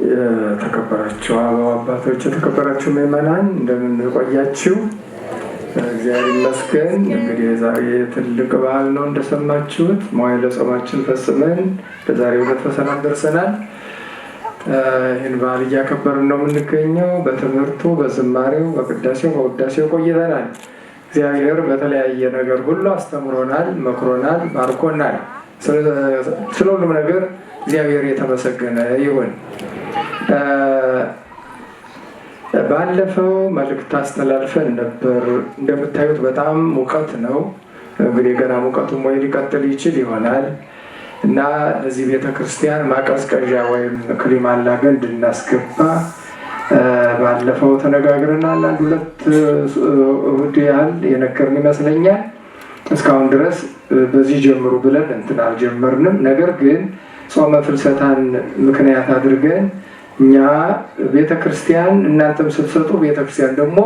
የተከበራችሁ አባቶች፣ የተከበራችሁ ምዕመናን እንደምን ቆያችሁ? እግዚአብሔር ይመስገን። እንግዲህ ዛሬ ትልቅ በዓል ነው እንደሰማችሁት። መዋዕለ ጾማችን ፈጽመን በዛሬው ዕለት በሰላም ደርሰናል። ይህን በዓል እያከበርን ነው የምንገኘው። በትምህርቱ፣ በዝማሬው፣ በቅዳሴው፣ በውዳሴው ቆይተናል። እግዚአብሔር በተለያየ ነገር ሁሉ አስተምሮናል፣ መክሮናል፣ ባርኮናል። ስለ ሁሉም ነገር እግዚአብሔር የተመሰገነ ይሁን። ባለፈው መልእክት አስተላልፈን ነበር። እንደምታዩት በጣም ሙቀት ነው። እንግዲህ ገና ሙቀቱም ወይ ሊቀጥል ይችል ይሆናል እና ለዚህ ቤተክርስቲያን ማቀዝቀዣ ወይም ክሊማላገ እንድናስገባ ባለፈው ተነጋግረናል። አንድ ሁለት እሑድ ያህል የነገርን ይመስለኛል። እስካሁን ድረስ በዚህ ጀምሩ ብለን እንትን አልጀመርንም። ነገር ግን ጾመ ፍልሰታን ምክንያት አድርገን እኛ ቤተክርስቲያን እናንተም ስትሰጡ ቤተክርስቲያን ደግሞ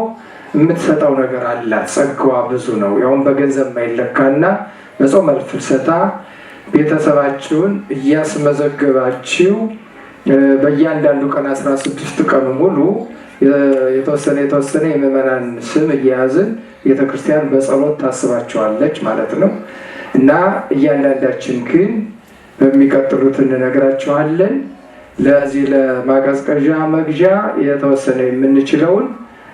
የምትሰጠው ነገር አላት። ጸጋዋ ብዙ ነው። ያውም በገንዘብ ማይለካና በጾመ ፍልሰታ ቤተሰባችሁን እያስመዘገባችሁ በእያንዳንዱ ቀን 16 ቀኑ ሙሉ የተወሰነ የምዕመናን ስም እየያዝን ቤተክርስቲያን በጸሎት ታስባቸዋለች ማለት ነው እና እያንዳንዳችን ግን በሚቀጥሉት እንነግራችኋለን። ለዚህ ለማቀዝቀዣ መግዣ የተወሰነ የምንችለውን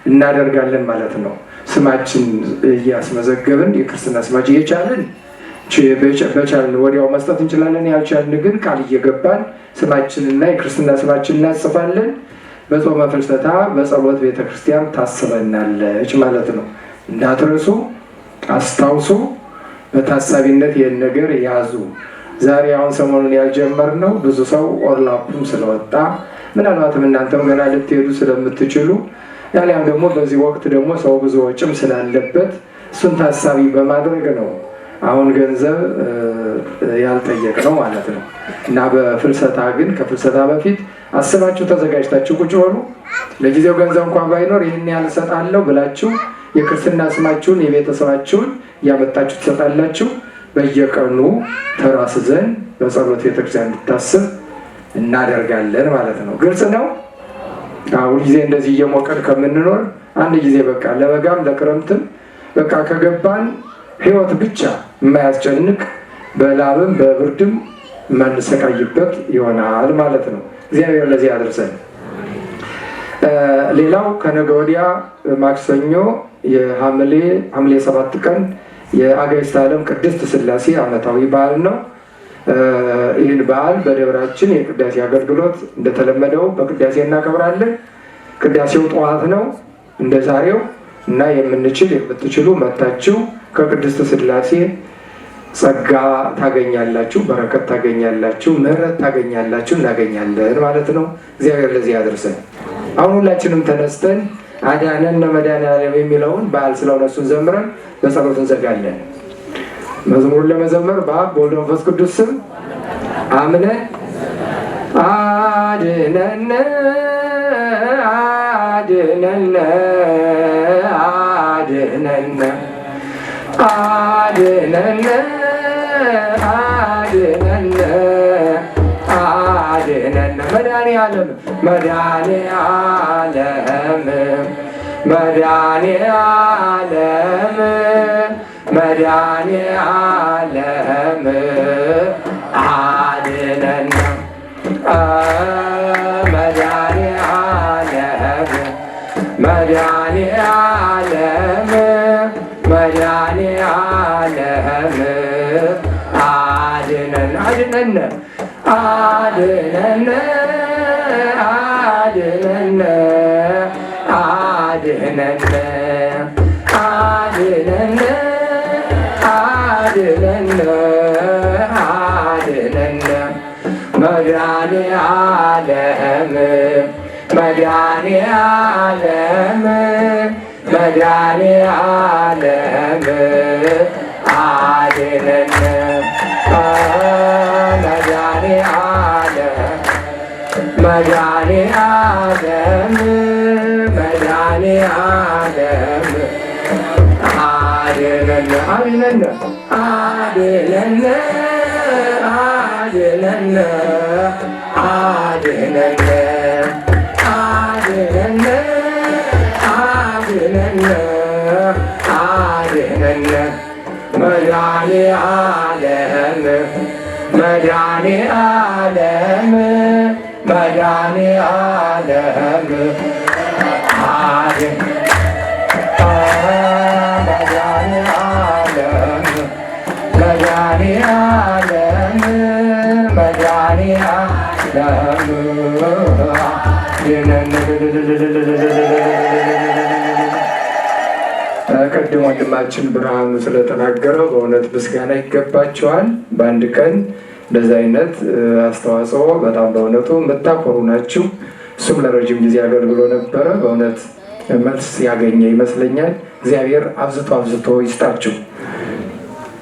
እናደርጋለን ማለት ነው። ስማችን እያስመዘገብን የክርስትና ስማችን በቻልን ወዲያው መስጠት እንችላለን። ያልቻልን ግን ቃል እየገባን ስማችንና የክርስትና ስማችን እናጽፋለን። በጾመ ፍልሰታ በጸሎት ቤተክርስቲያን ታስበናለች ማለት ነው። እንዳትረሱ፣ አስታውሱ፣ በታሳቢነት ይህን ነገር ያዙ። ዛሬ አሁን ሰሞኑን ያልጀመርነው ብዙ ሰው ኦርላፑም ስለወጣ ምናልባትም እናንተም ገና ልትሄዱ ስለምትችሉ ያሊያም ደግሞ በዚህ ወቅት ደግሞ ሰው ብዙ ወጭም ስላለበት እሱን ታሳቢ በማድረግ ነው አሁን ገንዘብ ያልጠየቅ ነው ማለት ነው እና በፍልሰታ ግን ከፍልሰታ በፊት አስባችሁ ተዘጋጅታችሁ ቁጭ በሉ። ለጊዜው ገንዘብ እንኳን ባይኖር ይህን ያህል እሰጣለሁ ብላችሁ የክርስትና ስማችሁን የቤተሰባችሁን እያመጣችሁ ትሰጣላችሁ። በየቀኑ ተራስዘን በጸሎት ቤተክርስቲያን እንድታስብ እናደርጋለን ማለት ነው። ግልጽ ነው። አሁን ጊዜ እንደዚህ እየሞቀን ከምንኖር አንድ ጊዜ በቃ ለበጋም ለክረምትም በቃ ከገባን ህይወት ብቻ የማያስጨንቅ በላብም በብርድም የማንሰቃይበት ይሆናል ማለት ነው። እግዚአብሔር ለዚህ ያደርሰን። ሌላው ከነገ ወዲያ ማክሰኞ የሐምሌ 7 ቀን የአጋዕዝተ ዓለም ቅድስት ሥላሴ ዓመታዊ በዓል ነው። ይህን በዓል በደብራችን የቅዳሴ አገልግሎት እንደተለመደው በቅዳሴ እናከብራለን። ቅዳሴው ጠዋት ነው እንደ ዛሬው እና የምትችሉ መታችሁ ከቅድስት ሥላሴ ጸጋ ታገኛላችሁ፣ በረከት ታገኛላችሁ፣ ምሕረት ታገኛላችሁ፣ እናገኛለን ማለት ነው። እግዚአብሔር ለዚህ ያደርሰን። አሁን ሁላችንም ተነስተን አዳነን መድኃኔዓለም የሚለውን በዓል ስለሆነ እሱን ዘምረን በጸሎት እንዘጋለን። መዝሙሩን ለመዘመር በአብ በወልድ በመንፈስ ቅዱስ ስም አምነን አድነን አድነን አድነን አድነን አድነን አድነን መድኃኔዓለም መድኃኔዓለም መድኃኔዓለም መድኃኔዓለም አድነን መድኃኔዓለም መድኃኔዓለም መድኃኔዓለም አድነን አድነን አድነን አድነን አድነን አድነን አድነን አድነን መድኃኔዓለም መድኃኔዓለም መድኃኔዓለም አድነን መድኃኔዓለም መድኃኔዓለም አድነን አድነን አድነን አድነነ አድነነ አድነነ አድነነ አድነነ መድኃኔዓለም መድኃኔዓለም መድኃኔዓለም መድኃኔዓለም ቅድም ወንድማችን ብርሃኑ ስለተናገረው በእውነት ምስጋና ይገባቸዋል። በአንድ ቀን እንደዚህ አይነት አስተዋጽኦ በጣም በእውነቱ የምታኮሩ ናችሁ። እሱም ለረጅም ጊዜ አገልግሎ ነበረ። በእውነት መልስ ያገኘ ይመስለኛል። እግዚአብሔር አብዝቶ ይስጣችሁ።